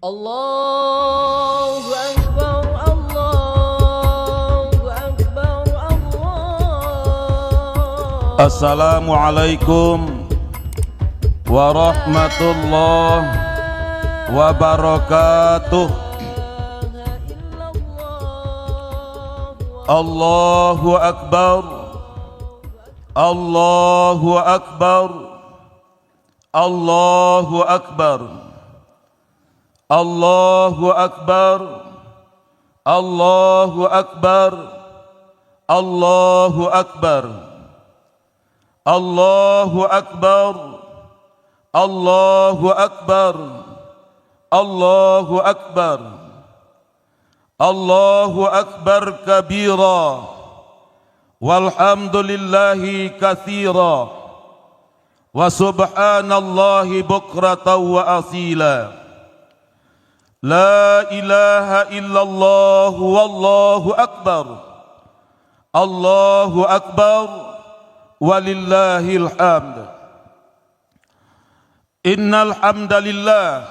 Allahu Akbar, Allahu Akbar, Allah. Assalamualaikum warahmatullahi wabarakatuh. Allahu Akbar, Allahu Akbar, Allahu Akbar, Allahu Akbar, Allahu Akbar, Allahu Akbar, Allahu Akbar, Allahu Akbar, Allahu Akbar, Allahu Akbar kabira, walhamdulillahi katsira, wa subhanallahi bukratan wa asila. La ilaha illallah wallahu akbar, Allahu akbar, walillahil hamd. Innal hamdalillah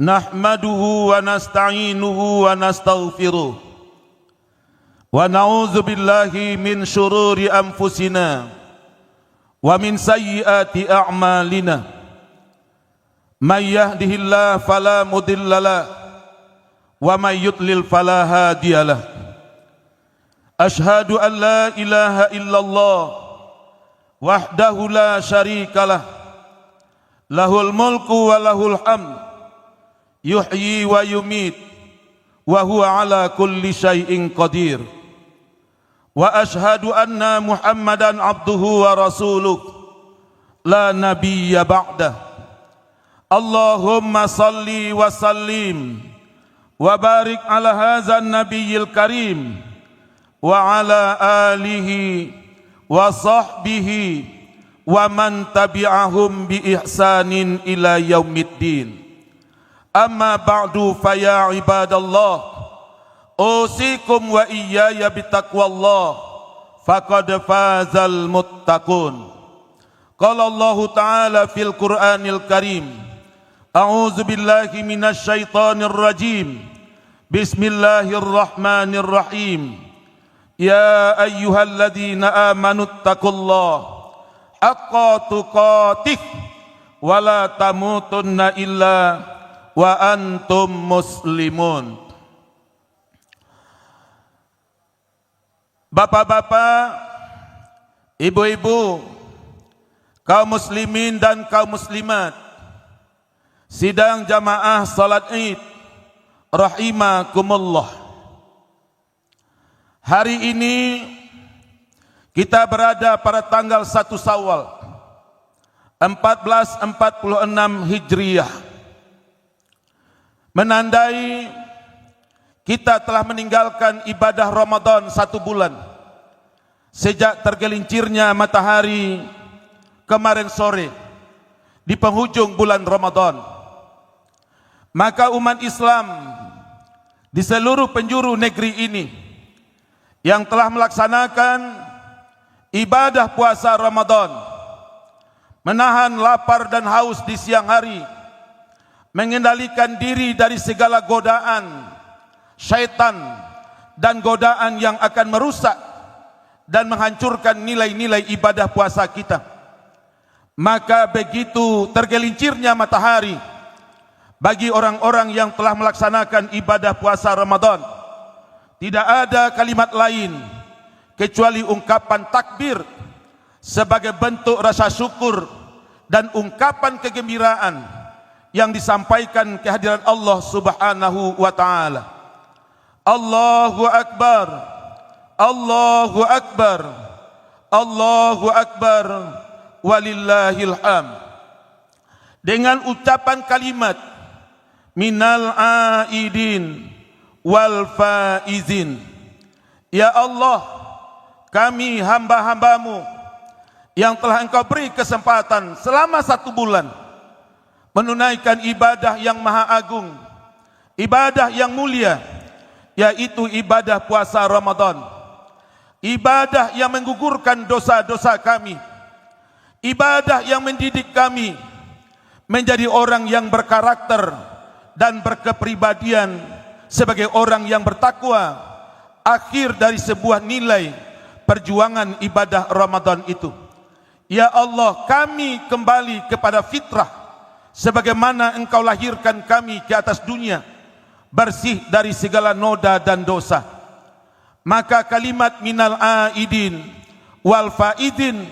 nahmaduhu wa nasta'inuhu wa nastaghfiruh wa na'udzu billahi min syururi anfusina wa min sayyiati a'malina. May yahdihillahu fala mudhillalah wa may yudlil fala hadiyalah. Asyhadu an la ilaha illallah wahdahu la syarikalah, lahul mulku wa lahul hamd, yuhyi wa yumit, wa huwa ala kulli syai'in qadir. Wa asyhadu anna Muhammadan abduhu wa rasuluh, la nabiyya ba'dah. Allahumma salli wa sallim wa barik ala hadzal nabiyil karim wa ala alihi wa sahbihi wa man tabi'ahum bi ihsanin ila yaumiddin. Amma ba'du, fa ya ibadallah, usikum wa iyaya bitaqwallah, faqad fazal muttaqun. Qala Allah ta'ala fil Qur'anil Karim, a'udzu billahi minasy syaithanir rajim. Bismillahirrahmanirrahim. Ya ayyuhalladzina amanu taqullaha haqqa tuqatih wa la tamutunna illa wa antum muslimun. Bapak-bapak, ibu-ibu, kaum muslimin dan kaum muslimat, sidang jamaah salat Id rahimakumullah. Hari ini kita berada pada tanggal 1 Syawal 1446 Hijriah, menandai kita telah meninggalkan ibadah Ramadan 1 bulan sejak tergelincirnya matahari kemarin sore di penghujung bulan Ramadan. Maka umat Islam di seluruh penjuru negeri ini yang telah melaksanakan ibadah puasa Ramadan, menahan lapar dan haus di siang hari, mengendalikan diri dari segala godaan syaitan dan godaan yang akan merusak dan menghancurkan nilai-nilai ibadah puasa kita. Maka begitu tergelincirnya matahari bagi orang-orang yang telah melaksanakan ibadah puasa Ramadan, tidak ada kalimat lain kecuali ungkapan takbir sebagai bentuk rasa syukur dan ungkapan kegembiraan yang disampaikan kehadiran Allah Subhanahu wa taala. Allahu Akbar, Allahu Akbar, Allahu Akbar, walillahil hamd. Dengan ucapan kalimat minal aidin wal faizin, ya Allah, kami hamba-hambamu yang telah Engkau beri kesempatan selama 1 bulan menunaikan ibadah yang maha agung, ibadah yang mulia, yaitu ibadah puasa Ramadan. Ibadah yang menggugurkan dosa-dosa kami, ibadah yang mendidik kami menjadi orang yang berkarakter dan berkepribadian sebagai orang yang bertakwa, akhir dari sebuah nilai perjuangan ibadah Ramadan itu. Ya Allah, kami kembali kepada fitrah sebagaimana Engkau lahirkan kami ke atas dunia, bersih dari segala noda dan dosa. Maka kalimat minal aidin wal faidin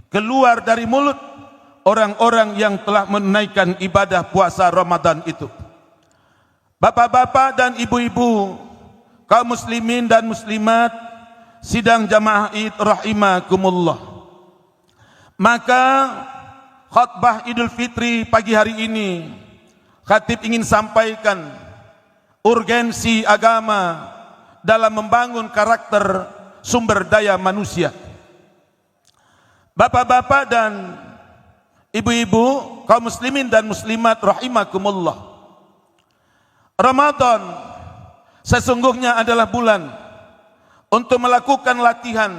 keluar dari mulut orang-orang yang telah menunaikan ibadah puasa Ramadan itu. Bapak-bapak dan ibu-ibu, kaum muslimin dan muslimat, sidang jamaah Id rahimakumullah. Maka khutbah Idul Fitri pagi hari ini, khatib ingin sampaikan urgensi agama dalam membangun karakter sumber daya manusia. Bapak-bapak dan ibu-ibu, kaum muslimin dan muslimat rahimakumullah. Ramadan sesungguhnya adalah bulan untuk melakukan latihan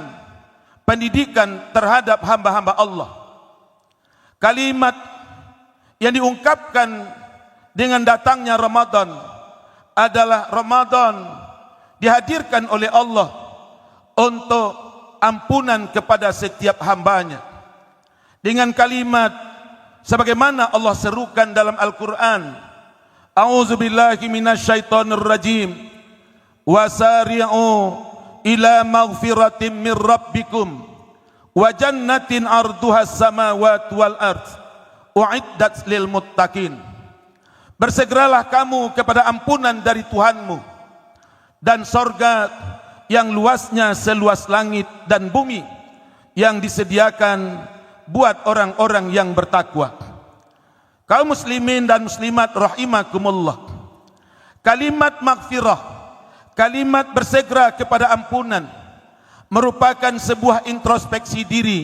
pendidikan terhadap hamba-hamba Allah. Kalimat yang diungkapkan dengan datangnya Ramadan adalah Ramadan dihadirkan oleh Allah untuk ampunan kepada setiap hambanya. Dengan kalimat sebagaimana Allah serukan dalam Al-Quran, A'udzubillahi minasyaitonir rajim, wasari'u ila maghfiratin min rabbikum wa jannatin arduhas samawati wal ard uiddat lil muttaqin. Bersegeralah kamu kepada ampunan dari Tuhanmu dan sorga yang luasnya seluas langit dan bumi, yang disediakan buat orang-orang yang bertakwa. Kaum muslimin dan muslimat rahimakumullah, kalimat maghfirah, kalimat bersegera kepada ampunan, merupakan sebuah introspeksi diri,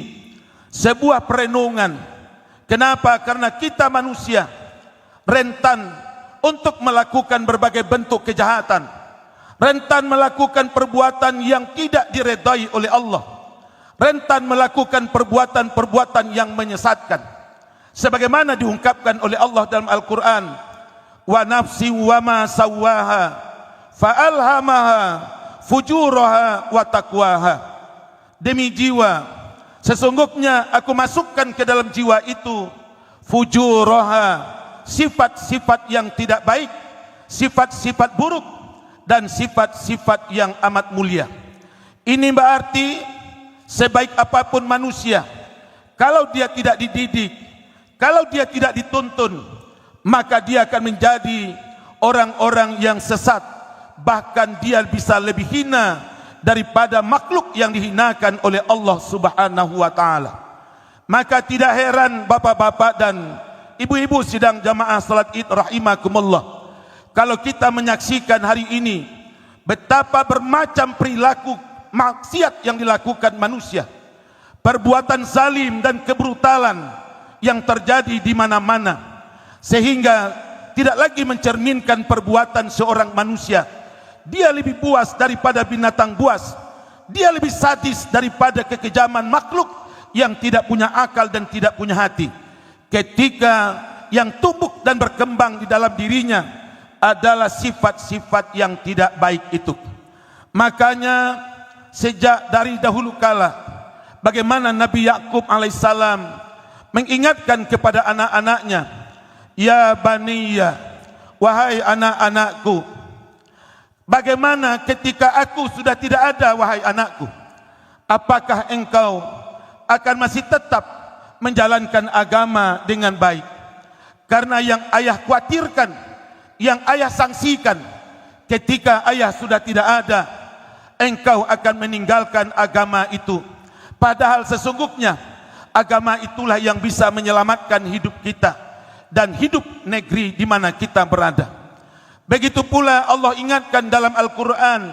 sebuah perenungan. Kenapa? Karena kita manusia rentan untuk melakukan berbagai bentuk kejahatan, rentan melakukan perbuatan yang tidak diredai oleh Allah, rentan melakukan perbuatan-perbuatan yang menyesatkan. Sebagaimana diungkapkan oleh Allah dalam Al-Quran, wa nafsi wa ma sawwaha fa'alhamaha fujuraha wa taqwaha. Demi jiwa, sesungguhnya aku masukkan ke dalam jiwa itu fujuraha, sifat-sifat yang tidak baik, sifat-sifat buruk, dan sifat-sifat yang amat mulia. Ini berarti sebaik apapun manusia, kalau dia tidak dididik, kalau dia tidak dituntun, maka dia akan menjadi orang-orang yang sesat. Bahkan dia bisa lebih hina daripada makhluk yang dihinakan oleh Allah Subhanahu wa ta'ala. Maka tidak heran bapak-bapak dan ibu-ibu sidang jamaah salat Id rahimakumullah, kalau kita menyaksikan hari ini betapa bermacam perilaku maksiat yang dilakukan manusia, perbuatan zalim dan kebrutalan yang terjadi di mana-mana, sehingga tidak lagi mencerminkan perbuatan seorang manusia. Dia lebih buas daripada binatang buas, dia lebih sadis daripada kekejaman makhluk yang tidak punya akal dan tidak punya hati. Ketika yang tumbuh dan berkembang di dalam dirinya adalah sifat-sifat yang tidak baik itu. Makanya sejak dari dahulu kala, bagaimana Nabi Yakub alaihissalam mengingatkan kepada anak-anaknya, ya baniya, wahai anak-anakku, bagaimana ketika aku sudah tidak ada, wahai anakku, apakah engkau akan masih tetap menjalankan agama dengan baik? Karena yang ayah khawatirkan, yang ayah sangsikan, ketika ayah sudah tidak ada, engkau akan meninggalkan agama itu. Padahal sesungguhnya agama itulah yang bisa menyelamatkan hidup kita dan hidup negeri di mana kita berada. Begitu pula Allah ingatkan dalam Al-Quran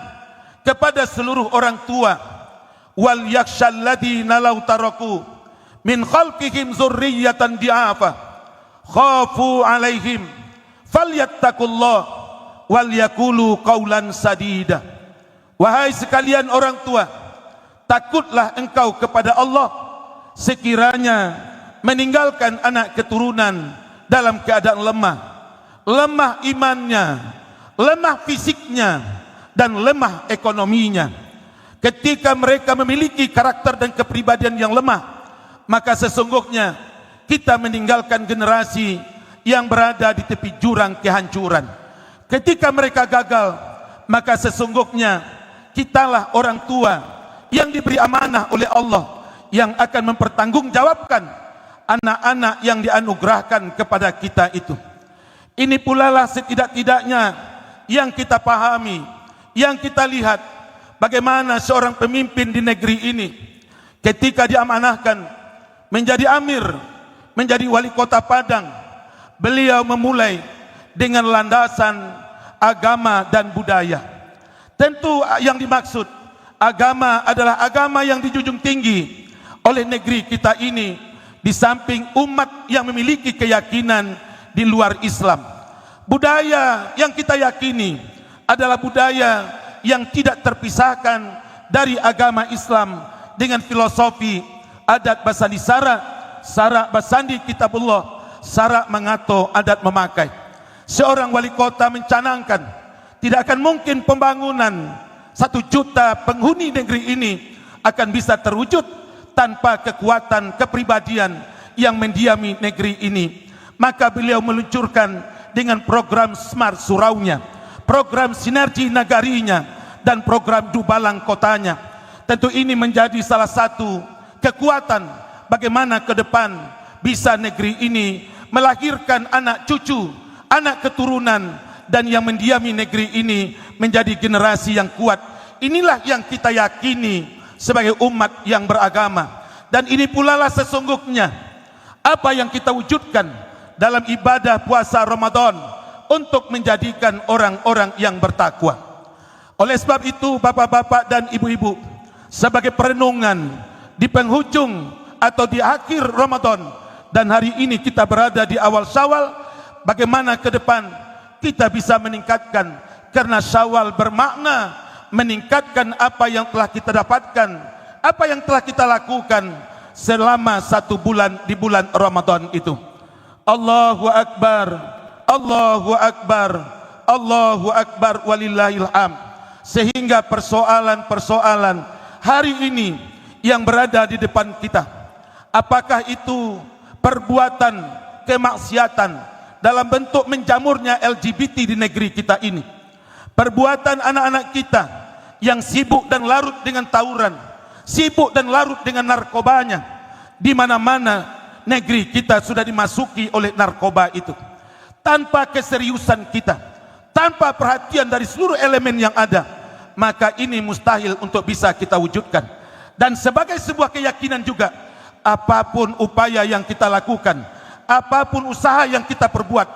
kepada seluruh orang tua, wal yakshal ladina law taraku min khalqihim zurriyatan di'afa khafu alaihim falyattaqullah wal yakulu qawlan sadida. Wahai sekalian orang tua, takutlah engkau kepada Allah sekiranya meninggalkan anak keturunan dalam keadaan lemah, lemah imannya, lemah fisiknya, dan lemah ekonominya. Ketika mereka memiliki karakter dan kepribadian yang lemah, maka sesungguhnya kita meninggalkan generasi yang berada di tepi jurang kehancuran. Ketika mereka gagal, maka sesungguhnya kitalah orang tua yang diberi amanah oleh Allah, yang akan mempertanggungjawabkan anak-anak yang dianugerahkan kepada kita itu. Ini pula lah setidak-tidaknya yang kita pahami, yang kita lihat, bagaimana seorang pemimpin di negeri ini ketika diamanahkan menjadi amir, menjadi wali kota Padang, beliau memulai dengan landasan agama dan budaya. Tentu yang dimaksud agama adalah agama yang dijunjung tinggi oleh negeri kita ini, di samping umat yang memiliki keyakinan di luar Islam. Budaya yang kita yakini adalah budaya yang tidak terpisahkan dari agama Islam dengan filosofi adat basandi syarak basandi kitabullah, syarak mengato adat memakai. Seorang wali kota mencanangkan tidak akan mungkin pembangunan 1 juta penghuni negeri ini akan bisa terwujud tanpa kekuatan kepribadian yang mendiami negeri ini. Maka beliau meluncurkan dengan program Smart Suraunya, program Sinergi Nagarinya, dan program Dubalang Kotanya. Tentu ini menjadi salah satu kekuatan bagaimana ke depan bisa negeri ini melahirkan anak cucu, anak keturunan, dan yang mendiami negeri ini menjadi generasi yang kuat. Inilah yang kita yakini sebagai umat yang beragama. Dan ini pula lah sesungguhnya apa yang kita wujudkan dalam ibadah puasa Ramadan untuk menjadikan orang-orang yang bertakwa. Oleh sebab itu, bapak-bapak dan ibu-ibu, sebagai perenungan di penghujung atau di akhir Ramadan, dan hari ini kita berada di awal Syawal, bagaimana ke depan kita bisa meningkatkan, karena Syawal bermakna meningkatkan apa yang telah kita dapatkan, apa yang telah kita lakukan selama 1 bulan di bulan Ramadan itu. Allahu Akbar, Allahu Akbar, Allahu Akbar, walillahil hamd. Sehingga persoalan-persoalan hari ini yang berada di depan kita, apakah itu perbuatan kemaksiatan dalam bentuk menjamurnya LGBT di negeri kita ini, perbuatan anak-anak kita yang sibuk dan larut dengan tawuran, sibuk dan larut dengan narkobanya, di mana-mana negeri kita sudah dimasuki oleh narkoba itu. Tanpa keseriusan kita, tanpa perhatian dari seluruh elemen yang ada, maka ini mustahil untuk bisa kita wujudkan. Dan sebagai sebuah keyakinan juga, apapun upaya yang kita lakukan, apapun usaha yang kita perbuat,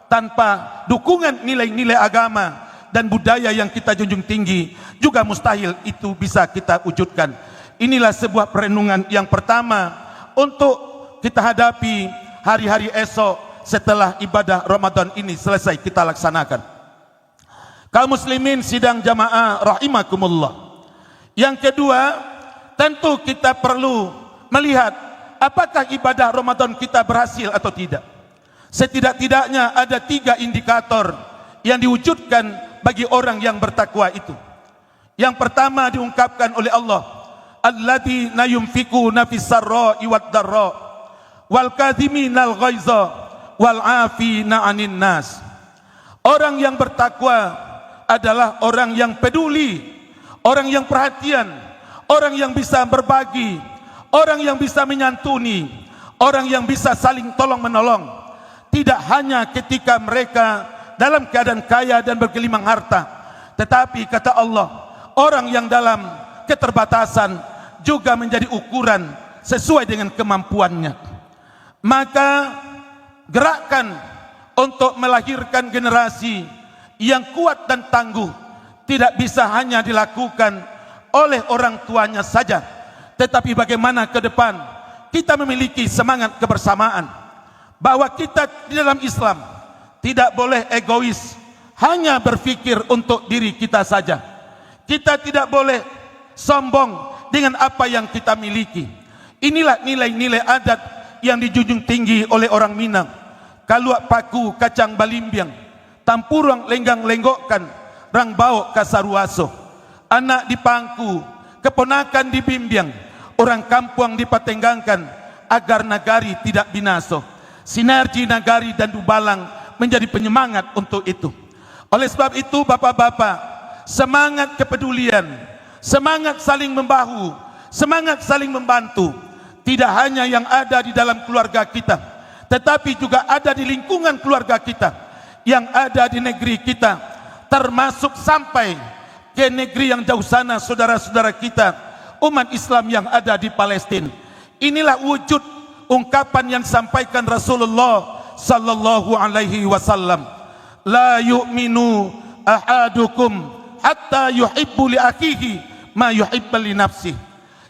tanpa dukungan nilai-nilai agama dan budaya yang kita junjung tinggi, juga mustahil itu bisa kita wujudkan. Inilah sebuah perenungan yang pertama untuk kita hadapi hari-hari esok setelah ibadah Ramadan ini selesai kita laksanakan. Kaum muslimin sidang jamaah rahimakumullah. Yang kedua, tentu kita perlu melihat apakah ibadah Ramadan kita berhasil atau tidak. Setidak-tidaknya ada 3 indikator yang diwujudkan bagi orang yang bertakwa itu. Yang pertama diungkapkan oleh Allah, alladzina yunfikuna fis sarra'i wad dharra wal kadhiminal ghaiza wal 'afina 'anil nas. Orang yang bertakwa adalah orang yang peduli, orang yang perhatian, orang yang bisa berbagi, orang yang bisa menyantuni, orang yang bisa saling tolong menolong. Tidak hanya ketika mereka dalam keadaan kaya dan bergelimang harta, tetapi kata Allah, orang yang dalam keterbatasan juga menjadi ukuran sesuai dengan kemampuannya. Maka gerakan untuk melahirkan generasi yang kuat dan tangguh tidak bisa hanya dilakukan oleh orang tuanya saja, tetapi bagaimana ke depan kita memiliki semangat kebersamaan, bahwa kita di dalam Islam tidak boleh egois, hanya berpikir untuk diri kita saja. Kita tidak boleh sombong dengan apa yang kita miliki. Inilah nilai-nilai adat yang dijunjung tinggi oleh orang Minang. kaluak paku kacang balimbiang, tampurang lenggang lenggokkan, rang bau kasaruaso, anak dipangku, keponakan dibimbing, orang kampung dipatenggangkan, agar nagari tidak binaso. Sinergi nagari dan Dubalang menjadi penyemangat untuk itu. Oleh sebab itu bapak-bapak, semangat kepedulian, semangat saling membahu, semangat saling membantu, tidak hanya yang ada di dalam keluarga kita, tetapi juga ada di lingkungan keluarga kita, yang ada di negeri kita, termasuk sampai ke negeri yang jauh sana, saudara-saudara kita, umat Islam yang ada di Palestina. Inilah wujud ungkapan yang disampaikan Rasulullah sallallahu alaihi wasallam, la yu'minu ahadukum hatta yuhibbu li akhihi ma yuhibbu li nafsihi.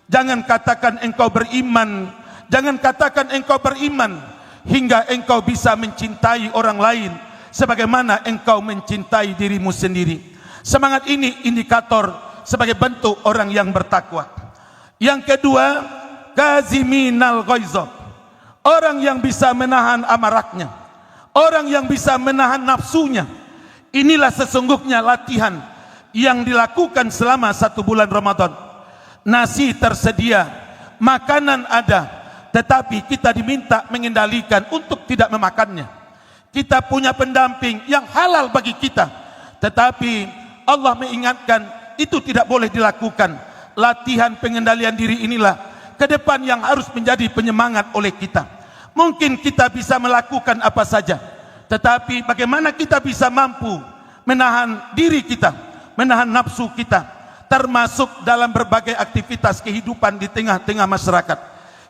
Jangan katakan engkau beriman, jangan katakan engkau beriman hingga engkau bisa mencintai orang lain sebagaimana engkau mencintai dirimu sendiri. Semangat ini indikator sebagai bentuk orang yang bertakwa. Yang kedua, kaziminal ghaiza, orang yang bisa menahan amarahnya, orang yang bisa menahan nafsunya. Inilah sesungguhnya latihan yang dilakukan selama 1 bulan Ramadan. Nasi tersedia, makanan ada, tetapi kita diminta mengendalikan untuk tidak memakannya. Kita punya pendamping yang halal bagi kita, tetapi Allah mengingatkan itu tidak boleh dilakukan. Latihan pengendalian diri inilah ke depan yang harus menjadi penyemangat oleh kita. Mungkin kita bisa melakukan apa saja, tetapi bagaimana kita bisa mampu menahan diri kita, menahan nafsu kita, termasuk dalam berbagai aktivitas kehidupan di tengah-tengah masyarakat.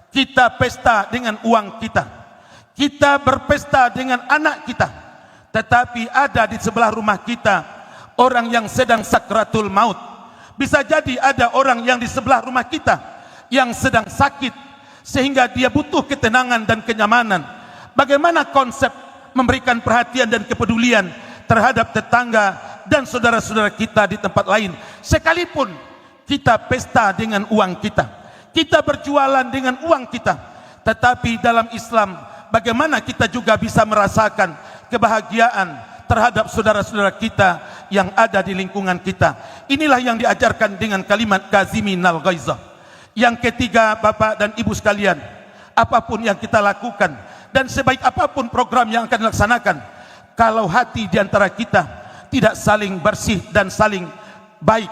Kita pesta dengan uang kita, kita berpesta dengan anak kita, tetapi ada di sebelah rumah kita orang yang sedang sakratul maut. Bisa jadi ada orang yang di sebelah rumah kita yang sedang sakit, sehingga dia butuh ketenangan dan kenyamanan. Bagaimana konsep memberikan perhatian dan kepedulian terhadap tetangga dan saudara-saudara kita di tempat lain, sekalipun kita pesta dengan uang kita, kita berjualan dengan uang kita, tetapi dalam Islam bagaimana kita juga bisa merasakan kebahagiaan terhadap saudara-saudara kita yang ada di lingkungan kita. Inilah yang diajarkan dengan kalimat kaziminal ghaiza. Yang ketiga, Bapak dan Ibu sekalian, apapun yang kita lakukan dan sebaik apapun program yang akan dilaksanakan, kalau hati di antara kita tidak saling bersih dan saling baik,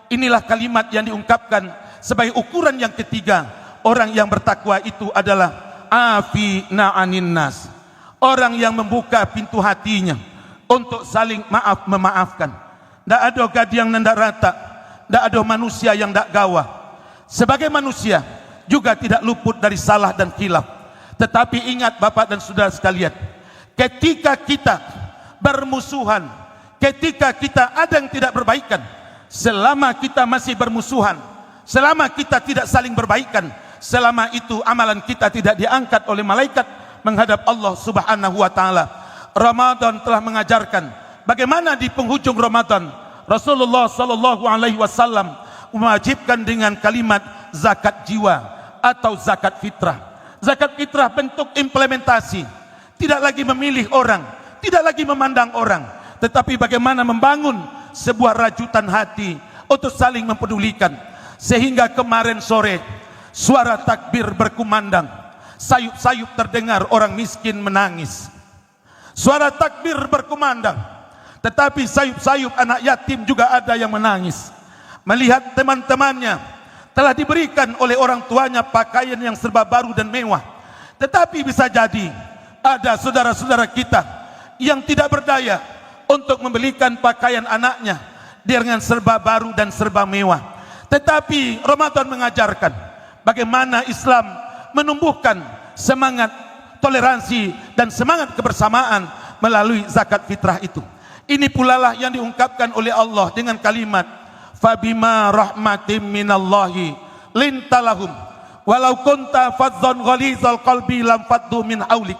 inilah kalimat yang diungkapkan sebagai ukuran yang ketiga. Orang yang bertakwa itu adalah afina anin nas, orang yang membuka pintu hatinya untuk saling maaf memaafkan. Tidak ada gadiang nendak rata, tidak ada manusia yang tidak gawah. Sebagai manusia juga tidak luput dari salah dan khilaf. Tetapi ingat Bapak dan Saudara sekalian, ketika kita bermusuhan, ketika kita ada yang tidak berbaikan, selama kita masih bermusuhan, selama kita tidak saling berbaikan, selama itu amalan kita tidak diangkat oleh malaikat menghadap Allah Subhanahu wa taala. Ramadan telah mengajarkan bagaimana di penghujung Ramadan Rasulullah sallallahu alaihi wasallam mewajibkan dengan kalimat zakat jiwa atau zakat fitrah. Zakat fitrah bentuk implementasi, tidak lagi memilih orang, tidak lagi memandang orang, tetapi bagaimana membangun sebuah rajutan hati untuk saling mempedulikan. Sehingga kemarin sore suara takbir berkumandang, sayup-sayup terdengar orang miskin menangis. Suara takbir berkumandang, tetapi sayup-sayup anak yatim juga ada yang menangis, melihat teman-temannya telah diberikan oleh orang tuanya pakaian yang serba baru dan mewah, tetapi bisa jadi ada saudara-saudara kita yang tidak berdaya untuk membelikan pakaian anaknya dengan serba baru dan serba mewah. Tetapi Ramadan mengajarkan bagaimana Islam menumbuhkan semangat toleransi dan semangat kebersamaan melalui zakat fitrah itu. Ini pula lah yang diungkapkan oleh Allah dengan kalimat fabima rahmatim minallahi lintalahum walau kunta fadzan ghalizal qalbi lam faddu min haulik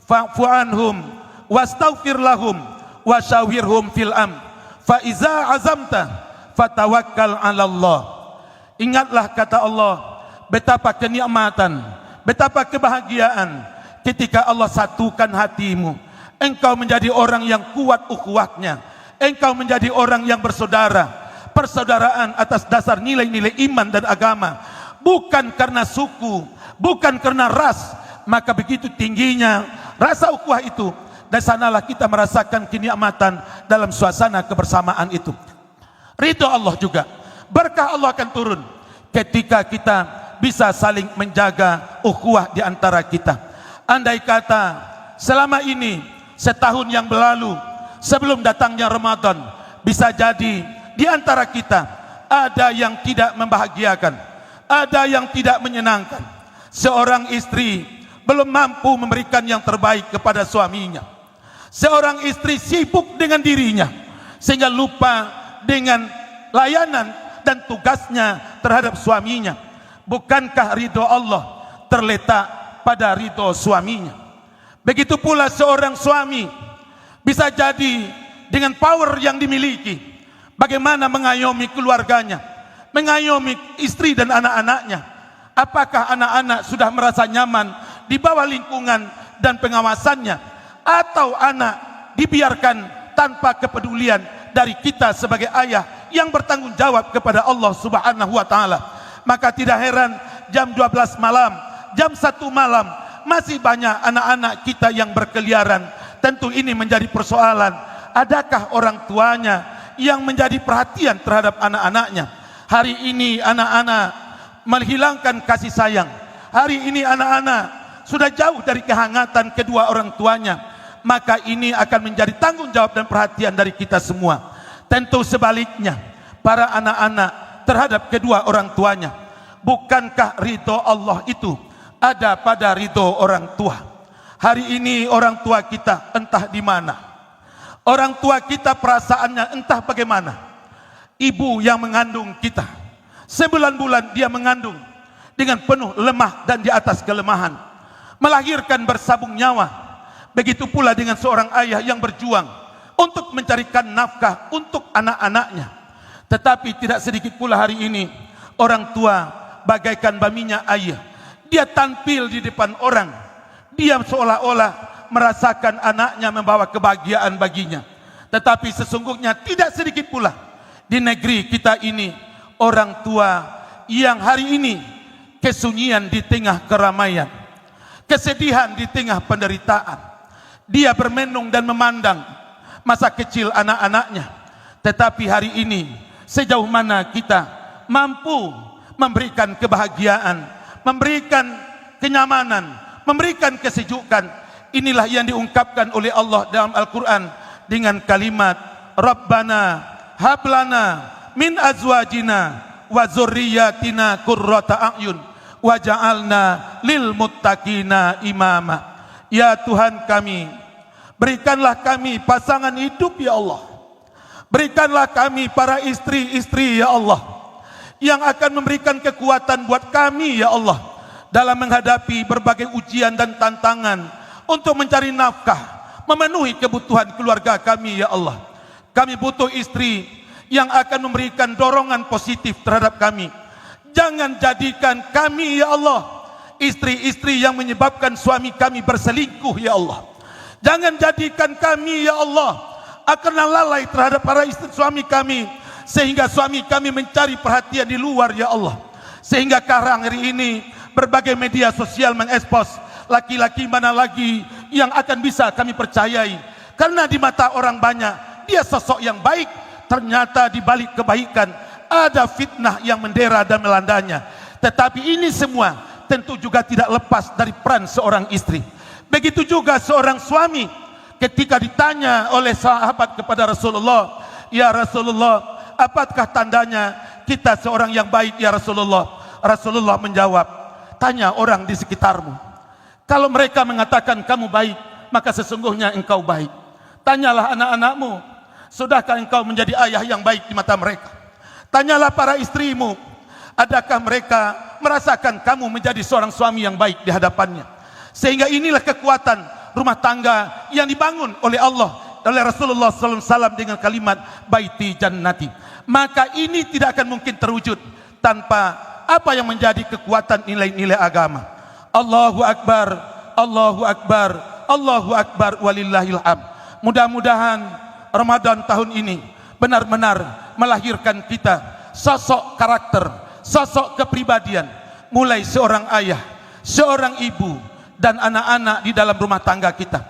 fa'fu anhum wastaghfir lahum wasyawirhum fil amr fa iza azamta fatawakkal 'ala Allah. Ingatlah kata Allah, betapa kenikmatan, betapa kebahagiaan ketika Allah satukan hatimu, engkau menjadi orang yang kuat ukhuwahnya, engkau menjadi orang yang bersaudara, persaudaraan atas dasar nilai-nilai iman dan agama, bukan karena suku, bukan karena ras. Maka begitu tingginya rasa ukhuwah itu, dan sanalah kita merasakan kenikmatan dalam suasana kebersamaan itu. Ridho Allah juga, berkah Allah akan turun ketika kita bisa saling menjaga ukhuwah di antara kita. Andai kata selama ini, setahun yang berlalu sebelum datangnya Ramadan, bisa jadi di antara kita ada yang tidak membahagiakan, ada yang tidak menyenangkan. Seorang istri belum mampu memberikan yang terbaik kepada suaminya. Seorang istri sibuk dengan dirinya sehingga lupa dengan layanan dan tugasnya terhadap suaminya. Bukankah ridho Allah terletak pada ridho suaminya? Begitu pula seorang suami bisa jadi dengan power yang dimiliki, bagaimana mengayomi keluarganya, mengayomi istri dan anak-anaknya. Apakah anak-anak sudah merasa nyaman di bawah lingkungan dan pengawasannya, atau anak dibiarkan tanpa kepedulian dari kita sebagai ayah yang bertanggung jawab kepada Allah Subhanahu wa taala? Maka tidak heran jam 12 malam, jam 1 malam masih banyak anak-anak kita yang berkeliaran. Tentu ini menjadi persoalan. Adakah orang tuanya yang menjadi perhatian terhadap anak-anaknya? Hari ini anak-anak menghilangkan kasih sayang. Hari ini anak-anak sudah jauh dari kehangatan kedua orang tuanya. Maka ini akan menjadi tanggung jawab dan perhatian dari kita semua. Tentu sebaliknya, para anak-anak terhadap kedua orang tuanya. Bukankah ridho Allah itu ada pada ridho orang tua? Hari ini orang tua kita entah di mana. Orang tua kita perasaannya entah bagaimana. Ibu yang mengandung kita, 9 bulan dia mengandung dengan penuh lemah dan di atas kelemahan, melahirkan bersabung nyawa. Begitu pula dengan seorang ayah yang berjuang untuk mencarikan nafkah untuk anak-anaknya. Tetapi tidak sedikit pula hari ini orang tua bagaikan baminya ayah. Dia tampil di depan orang, dia seolah-olah merasakan anaknya membawa kebahagiaan baginya. Tetapi sesungguhnya tidak sedikit pula di negeri kita ini orang tua yang hari ini kesunyian di tengah keramaian, kesedihan di tengah penderitaan. Dia bermenung dan memandang masa kecil anak-anaknya. Tetapi hari ini sejauh mana kita mampu memberikan kebahagiaan, memberikan kenyamanan, memberikan kesejukan. Inilah yang diungkapkan oleh Allah dalam Al-Quran dengan kalimat Rabbana hablana min azwajina wa zurriyatina qurrata a'yun waja'alna lil muttaqina imama. Ya Tuhan kami, berikanlah kami pasangan hidup ya Allah. Berikanlah kami para istri-istri ya Allah, yang akan memberikan kekuatan buat kami ya Allah, dalam menghadapi berbagai ujian dan tantangan untuk mencari nafkah, memenuhi kebutuhan keluarga kami ya Allah. Kami butuh istri yang akan memberikan dorongan positif terhadap kami. Jangan jadikan kami ya Allah istri-istri yang menyebabkan suami kami berselingkuh ya Allah. Jangan jadikan kami ya Allah akan lalai terhadap para istri suami kami, sehingga suami kami mencari perhatian di luar ya Allah. Sehingga sekarang hari ini berbagai media sosial mengekspos laki-laki mana lagi yang akan bisa kami percayai, karena di mata orang banyak dia sosok yang baik, ternyata di balik kebaikan ada fitnah yang mendera dan melandanya. Tetapi ini semua tentu juga tidak lepas dari peran seorang istri. Begitu juga seorang suami ketika ditanya oleh sahabat kepada Rasulullah, ya Rasulullah, apakah tandanya kita seorang yang baik ya Rasulullah? Rasulullah menjawab, tanya orang di sekitarmu. Kalau mereka mengatakan kamu baik, maka sesungguhnya engkau baik. Tanyalah anak-anakmu, sudahkah engkau menjadi ayah yang baik di mata mereka? Tanyalah para istrimu, adakah mereka merasakan kamu menjadi seorang suami yang baik di hadapannya? Sehingga inilah kekuatan rumah tangga yang dibangun oleh Allah, oleh Rasulullah SAW dengan kalimat baiti jannati. Maka ini tidak akan mungkin terwujud tanpa apa yang menjadi kekuatan nilai-nilai agama. Allahu Akbar, Allahu Akbar, Allahu Akbar, walillahil hamd. Mudah-mudahan Ramadan tahun ini benar-benar melahirkan kita sosok karakter, sosok kepribadian, mulai seorang ayah, seorang ibu, dan anak-anak di dalam rumah tangga kita.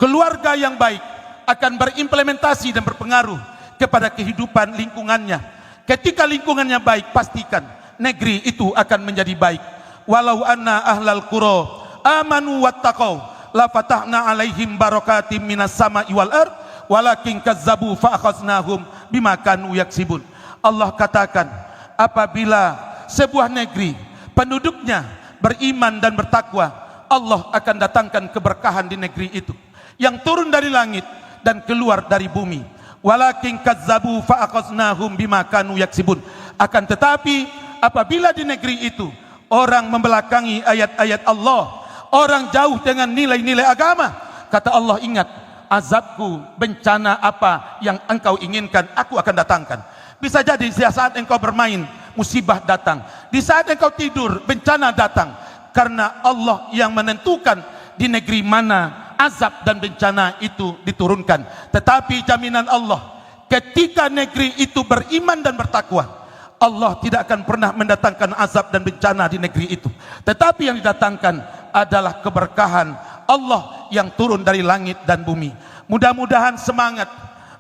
Keluarga yang baik akan berimplementasi dan berpengaruh kepada kehidupan lingkungannya. Ketika lingkungannya baik, pastikan negeri itu akan menjadi baik. Walau anna ahlal qura amanu wattaqau la fatahna alaihim barakatim minas sama'i wal ard walakin kazzabu fa akhaznahum bima kanu yaksibun. Allah katakan, apabila sebuah negeri penduduknya beriman dan bertakwa, Allah akan datangkan keberkahan di negeri itu yang turun dari langit dan keluar dari bumi. Walakin kazzabu fa akhaznahum bima kanu yaksibun. Akan tetapi apabila di negeri itu orang membelakangi ayat-ayat Allah, orang jauh dengan nilai-nilai agama, kata Allah, ingat, azabku, bencana apa yang engkau inginkan, aku akan datangkan. Bisa jadi di saat engkau bermain, musibah datang. Di saat engkau tidur, bencana datang. Karena Allah yang menentukan di negeri mana azab dan bencana itu diturunkan. Tetapi jaminan Allah, ketika negeri itu beriman dan bertakwa, Allah tidak akan pernah mendatangkan azab dan bencana di negeri itu. Tetapi yang didatangkan adalah keberkahan Allah yang turun dari langit dan bumi. Mudah-mudahan semangat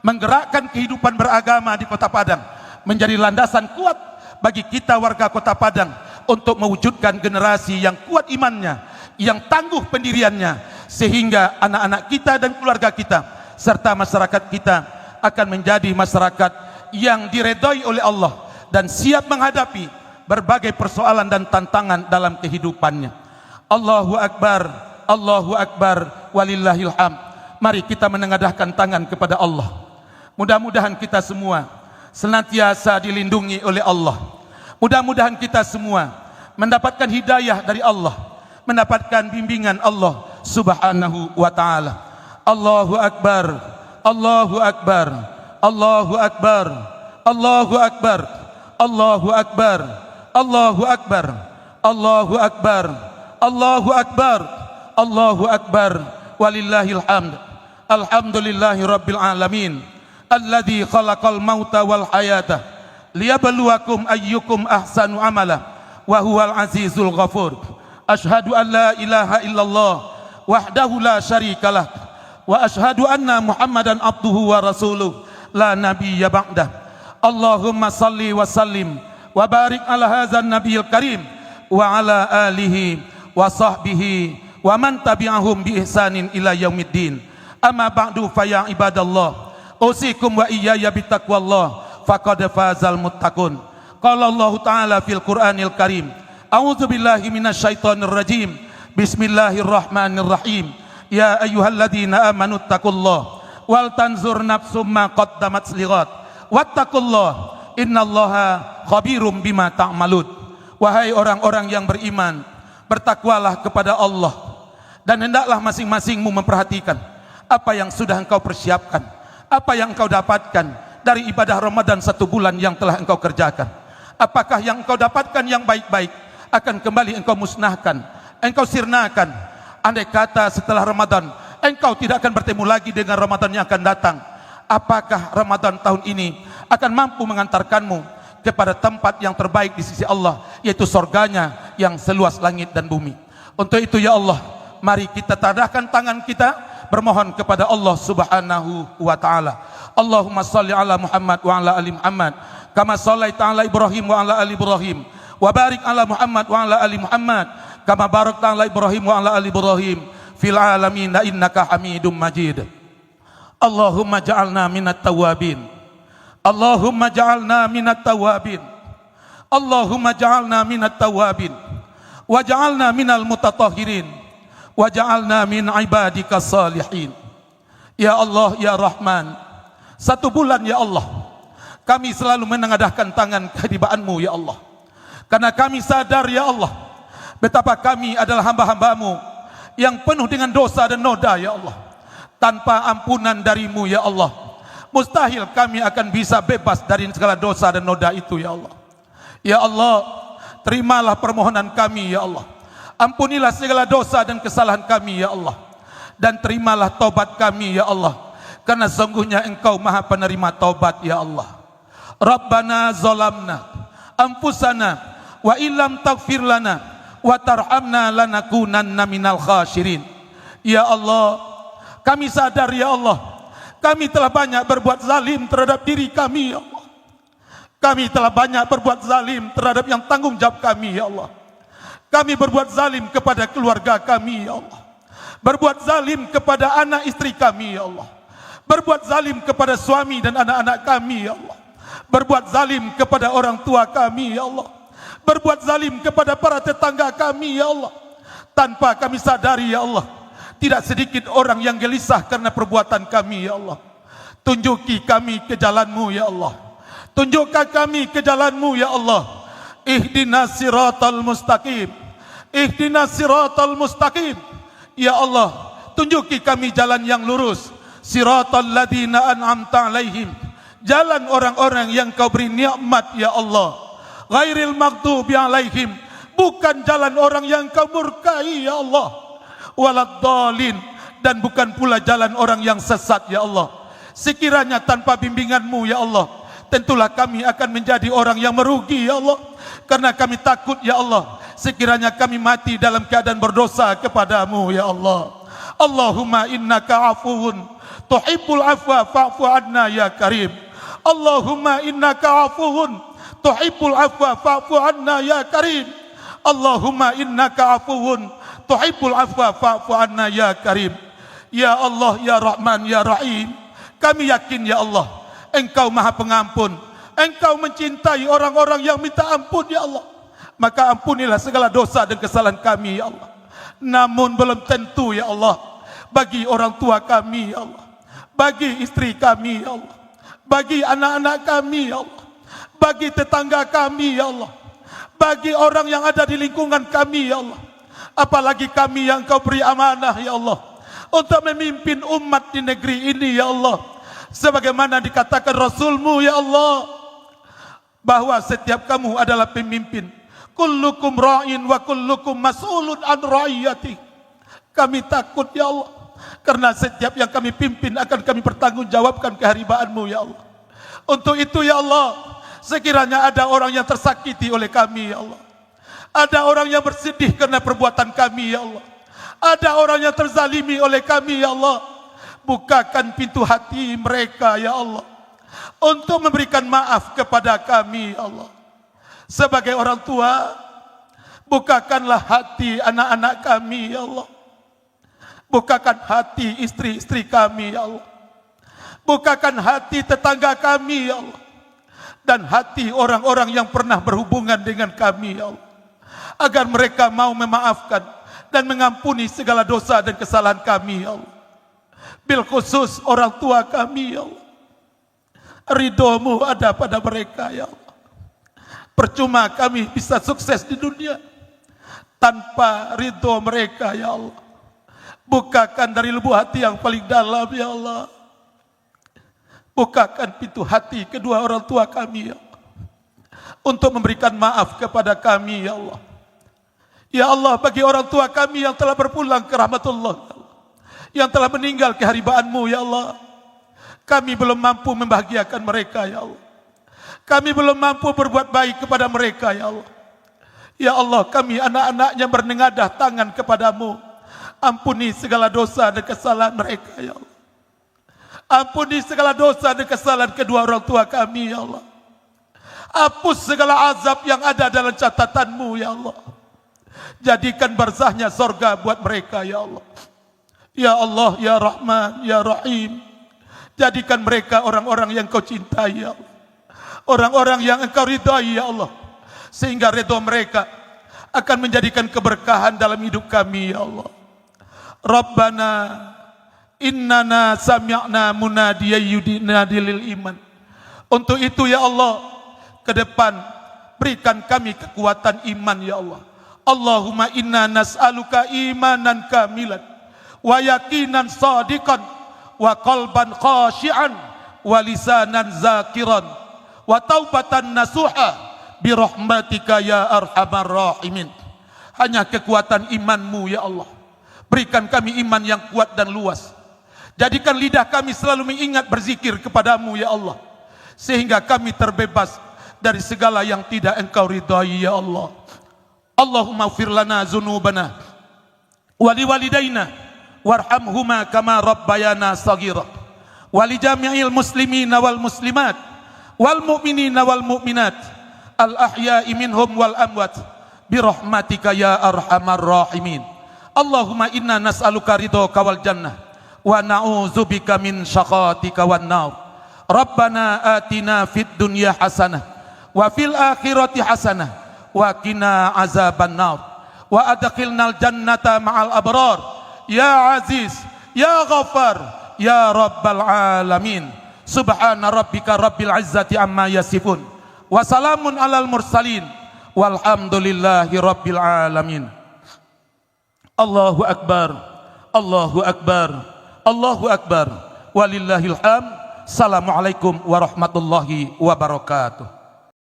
menggerakkan kehidupan beragama di Kota Padang menjadi landasan kuat bagi kita warga Kota Padang untuk mewujudkan generasi yang kuat imannya, yang tangguh pendiriannya, sehingga anak-anak kita dan keluarga kita serta masyarakat kita akan menjadi masyarakat yang diredai oleh Allah dan siap menghadapi berbagai persoalan dan tantangan dalam kehidupannya. Allahu Akbar, Allahu Akbar, walillahil hamd. Mari kita menengadahkan tangan kepada Allah. Mudah-mudahan kita semua senantiasa dilindungi oleh Allah. Mudah-mudahan kita semua mendapatkan hidayah dari Allah, mendapatkan bimbingan Allah Subhanahu wa ta'ala. Allahu Akbar, Allahu Akbar, Allahu Akbar, Allahu Akbar, Allahu Akbar, Allahu Akbar, Allahu Akbar, Allahu Akbar, Allahu Akbar, walillahil hamd. Alhamdulillahi rabbil alamin, alladzi khalaqal mauta wal hayata liyabluwakum ayyukum ahsanu amala wa huwal azizul ghafur. Ashhadu an la ilaha illallah wahdahu la syarikalah wa ashhadu anna Muhammadan abduhu wa rasuluh la nabiyya ba'dah. Allahumma salli wa sallim wa barik ala hadzal nabiyil karim wa ala alihi wa sahbihi wa man tabi'ahum bi ihsanin ila yaumiddin. Amma ba'du, fa ya ibadallah, usikum wa iyaya bittaqwallah faqad fazal muttaqun. Qala Allah Ta'ala fil Qur'anil Karim, a'udzu billahi minasyaitonir rajim. Bismillahirrahmanirrahim. Ya ayyuhalladzina amanu taqullaha wal tanzur nafsum ma qaddamat lighat wattaqullaha innallaha khabirum bima ta'malun. Wahai orang-orang yang beriman, bertakwalah kepada Allah dan hendaklah masing-masingmu memperhatikan apa yang sudah engkau persiapkan, apa yang engkau dapatkan dari ibadah Ramadan 1 bulan yang telah engkau kerjakan. Apakah yang engkau dapatkan yang baik-baik akan kembali engkau musnahkan, engkau sirnakan. Andai kata setelah Ramadan engkau tidak akan bertemu lagi dengan Ramadan yang akan datang, apakah Ramadan tahun ini akan mampu mengantarkanmu kepada tempat yang terbaik di sisi Allah, yaitu surganya yang seluas langit dan bumi? Untuk itu ya Allah, mari kita tadahkan tangan kita bermohon kepada Allah Subhanahu wa ta'ala. Allahumma salli ala Muhammad wa ala ali Muhammad kama sallaita ala Ibrahim wa ala ali Ibrahim wa barik ala Muhammad wa ala ali Muhammad kama barakta ala Ibrahim wa ala ali Ibrahim fil alamin innaka Hamidum Majid. Allahumma ja'alna minat tawabin, Allahumma ja'alna minat tawabin, Allahumma ja'alna minat tawabin wa ja'alna minal mutatahhirin wa ja'alna min ibadika salihin. Ya Allah, ya Rahman, 1 bulan ya Allah kami selalu menengadahkan tangan kehadibaanmu ya Allah, karena kami sadar ya Allah betapa kami adalah hamba-hambamu yang penuh dengan dosa dan noda ya Allah. Tanpa ampunan darimu ya Allah, mustahil kami akan bisa bebas dari segala dosa dan noda itu ya Allah. Ya Allah, terimalah permohonan kami ya Allah. Ampunilah segala dosa dan kesalahan kami ya Allah, dan terimalah taubat kami ya Allah, karena sungguhnya Engkau Maha penerima taubat ya Allah. Rabbana zalamna anfusana wa illam taghfir lana wa tarhamna lanakunanna minal khasirin. Ya Allah, kami sadar ya Allah, kami telah banyak berbuat zalim terhadap diri kami ya Allah. Kami telah banyak berbuat zalim terhadap yang tanggung jawab kami ya Allah. Kami berbuat zalim kepada keluarga kami ya Allah, berbuat zalim kepada anak istri kami ya Allah, berbuat zalim kepada suami dan anak-anak kami ya Allah, berbuat zalim kepada orang tua kami ya Allah, berbuat zalim kepada para tetangga kami ya Allah. Tanpa kami sadari ya Allah, tidak sedikit orang yang gelisah karena perbuatan kami ya Allah. Tunjuki kami ke jalan-Mu ya Allah, tunjukkan kami ke jalan-Mu ya Allah. Ihdinas siratal mustaqim, ihdinas siratal mustaqim. Ya Allah, tunjuki kami jalan yang lurus. Siratal ladzina an'amta alaihim, jalan orang-orang yang Kau beri nikmat ya Allah. Ghairil maghdubi alaihim, bukan jalan orang yang Kau murkai ya Allah. Waladdallin, dan bukan pula jalan orang yang sesat ya Allah. Sekiranya tanpa bimbingan-Mu ya Allah, tentulah kami akan menjadi orang yang merugi ya Allah. Karena kami takut ya Allah, sekiranya kami mati dalam keadaan berdosa kepadamu ya Allah. Allahumma innaka afuun tuhibbul afwa fa'fu anna ya karim. Allahumma innaka afuun tuhibbul afwa fa'fu anna ya karim. Allahumma innaka afuun tuhibbul afwa fa'fu anna ya karim. Ya Allah ya Rahman ya Rahim, kami yakin ya Allah, Engkau Maha Pengampun, Engkau mencintai orang-orang yang minta ampun ya Allah. Maka ampunilah segala dosa dan kesalahan kami ya Allah. Namun belum tentu ya Allah, bagi orang tua kami ya Allah, bagi istri kami ya Allah, bagi anak-anak kami ya Allah, bagi tetangga kami ya Allah, bagi orang yang ada di lingkungan kami ya Allah, apalagi kami yang Kau beri amanah ya Allah untuk memimpin umat di negeri ini ya Allah. Sebagaimana dikatakan Rasul-Mu ya Allah, bahwa setiap kamu adalah pemimpin. Kullukum ra'in wa kullukum mas'ulun an ra'iyati. Kami takut ya Allah, karena setiap yang kami pimpin akan kami pertanggungjawabkan keharibaanmu ya Allah. Untuk itu ya Allah, sekiranya ada orang yang tersakiti oleh kami ya Allah, ada orang yang bersedih karena perbuatan kami ya Allah, ada orang yang terzalimi oleh kami ya Allah, bukakan pintu hati mereka ya Allah untuk memberikan maaf kepada kami ya Allah. Sebagai orang tua, bukakanlah hati anak-anak kami ya Allah, bukakan hati istri-istri kami ya Allah, bukakan hati tetangga kami ya Allah, dan hati orang-orang yang pernah berhubungan dengan kami ya Allah, agar mereka mau memaafkan dan mengampuni segala dosa dan kesalahan kami ya Allah. Bil khusus orang tua kami ya Allah, ridho-Mu ada pada mereka ya Allah. Percuma kami bisa sukses di dunia tanpa ridho mereka ya Allah. Bukakan dari lubuk hati yang paling dalam ya Allah, bukakan pintu hati kedua orang tua kami ya Allah, untuk memberikan maaf kepada kami ya Allah. Ya Allah, bagi orang tua kami yang telah berpulang ke rahmatullah ya Allah, yang telah meninggal ke haribaan-Mu ya Allah, kami belum mampu membahagiakan mereka ya Allah, kami belum mampu berbuat baik kepada mereka ya Allah. Ya Allah, kami anak-anaknya bernengadah tangan kepadamu. Ampuni segala dosa dan kesalahan mereka ya Allah. Ampuni segala dosa dan kesalahan kedua orang tua kami ya Allah. Hapus segala azab yang ada dalam catatanmu ya Allah. Jadikan barzahnya sorga buat mereka ya Allah. Ya Allah, ya Rahman, ya Rahim, jadikan mereka orang-orang yang Kau cintai ya Allah, orang-orang yang Engkau ridai ya Allah, sehingga ridha mereka akan menjadikan keberkahan dalam hidup kami ya Allah. Rabbana innana sami'na munadiyan yunadi lil iman. Untuk itu ya Allah, ke depan berikan kami kekuatan iman ya Allah. Allahumma inna nas'aluka imanan kamilan wa yaqinan sadiqan wa qalban khashi'an wa lisanan zakiran wa taubatan nasuha birahmatika ya arhamar rahimin. hanya kekuatan iman-Mu ya Allah. Berikan kami iman yang kuat dan luas. Jadikan lidah kami selalu mengingat berzikir kepadamu ya Allah, sehingga kami terbebas dari segala yang tidak Engkau ridhai ya Allah. Allahumma ighfir lana dzunubana wa liwalidayna warhamhuma kama rabbayana shaghira wa li jami'il muslimina wal muslimat wal mu'minina wal mu'minat al ahya'i minhum wal amwat bi rahmatika ya arhamar rahimin. Allahumma inna nas'aluka ridhaka wal jannah wa na'udzubika min syaqatika wan nar. Rabbana atina fid dunya hasanah wa fil akhirati hasanah wa qina azaban nar wa adkhilnal jannata ma'al abrar ya aziz ya ghaffar ya rabbal alamin. Subhana rabbika rabbil izzati amma yasifun wa salamun alal mursalin walhamdulillahi rabbil alamin. Allahu akbar, Allahu akbar, Allahu akbar, walillahil hamd. Assalamualaikum warahmatullahi wabarakatuh.